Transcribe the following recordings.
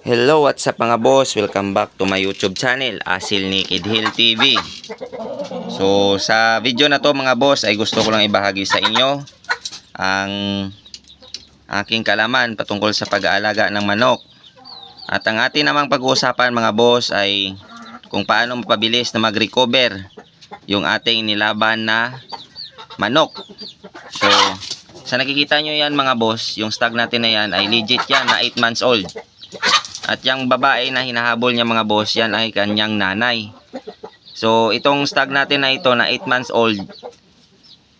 Hello, what's up mga boss? Welcome back to my YouTube channel, Asil ni Kid Hill TV. So, sa video na to mga boss ay gusto ko lang ibahagi sa inyo ang aking kalaman patungkol sa pag-aalaga ng manok. At ang atin namang pag-uusapan mga boss ay kung paano mapabilis na mag-recover yung ating nilaban na manok. So, sa nakikita nyo yan mga boss, yung stag natin na yan ay legit yan na 8 months old. At yung babae na hinahabol niya mga boss, yan ay kanyang nanay. So, itong stag natin na ito na 8 months old,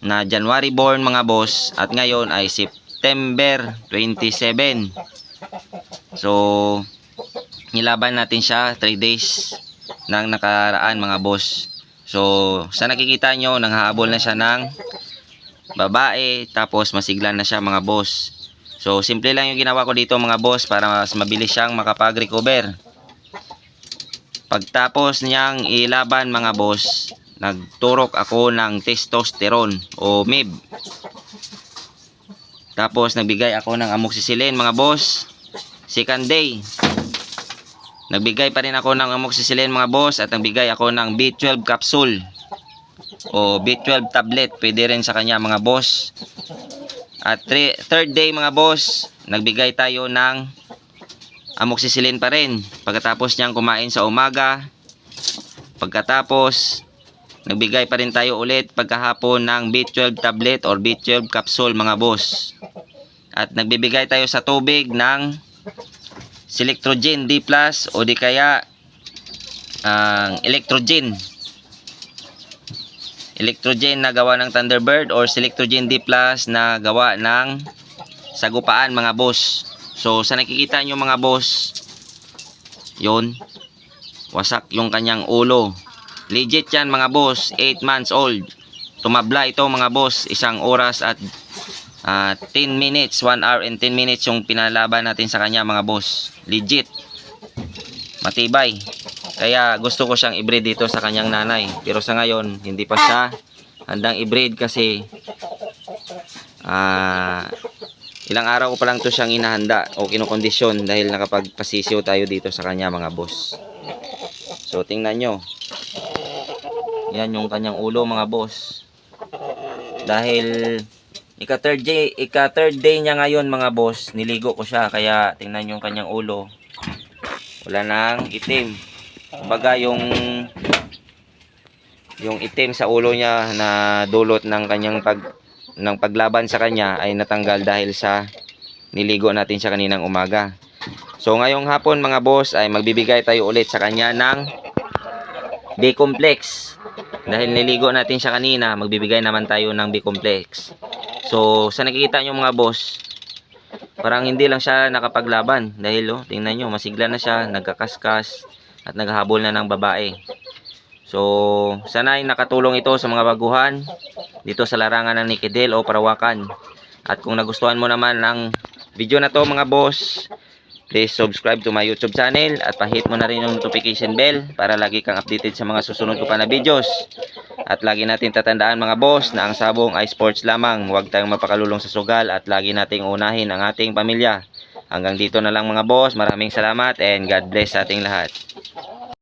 na January born mga boss, at ngayon ay September 27. So, nilaban natin siya 3 days nang nakaraan mga boss. So, sa nakikita nyo, nanghahabol na siya ng babae, tapos masigla na siya mga boss. So, simple lang yung ginawa ko dito mga boss para mas mabilis siyang makapag-recover. Pagtapos niyang ilaban mga boss, nagturok ako ng testosterone o MIB. Tapos nagbigay ako ng amoxicillin mga boss. Second day, nagbigay pa rin ako ng amoxicillin mga boss at nagbigay ako ng B12 capsule o B12 tablet. Pwede rin sa kanya mga boss. At third day mga boss, nagbigay tayo ng amoxicillin pa rin. Pagkatapos niyang kumain sa umaga, pagkatapos nagbigay pa rin tayo ulit pagkahapon ng B12 tablet or B12 capsule mga boss. At nagbibigay tayo sa tubig ng Selectrogen D+ o di kaya Electrogen na gawa ng Thunderbird or Selectrogen D+ na gawa ng sagupaan mga boss. So sa nakikita nyo mga boss, yun, wasak yung kanyang ulo. Legit yan mga boss, 8 months old. Tumabla ito mga boss, 1 oras at 10 minutes, 1 hour and 10 minutes yung pinalaban natin sa kanya mga boss. Legit, matibay. Kaya gusto ko siyang i-breed dito sa kanyang nanay. Pero sa ngayon, hindi pa siya handang i-breed kasi ilang araw ko pa lang to siyang inahanda o kinokondisyon dahil nakapagpasisyo tayo dito sa kanya mga boss. So tingnan nyo. Yan yung kanyang ulo mga boss. Dahil ika-third day niya ngayon mga boss, niligo ko siya. Kaya tingnan nyo yung kanyang ulo. Wala nang itim. Kumbaga yung itim sa ulo niya na dulot ng kanyang paglaban sa kanya ay natanggal dahil sa niligo natin siya kaninang umaga. So ngayong hapon mga boss ay magbibigay tayo ulit sa kanya ng B-complex. Dahil niligo natin siya kanina, magbibigay naman tayo ng B-complex. So sa nakikita nyo mga boss, parang hindi lang siya nakapaglaban dahil tingnan nyo, masigla na siya, nagkakaskas at naghahabol na ng babae. So sana ay nakatulong ito sa mga baguhan dito sa larangan ng Nikidel o Parawakan. At kung nagustuhan mo naman ang video na to mga boss, please subscribe to my YouTube channel at pahit mo na rin yung notification bell para lagi kang updated sa mga susunod ko pa na videos. At lagi natin tatandaan mga boss na ang sabong ay sports lamang. Huwag tayong mapakalulong sa sugal at lagi nating unahin ang ating pamilya. Hanggang dito na lang mga boss. Maraming salamat and God bless sa ating lahat.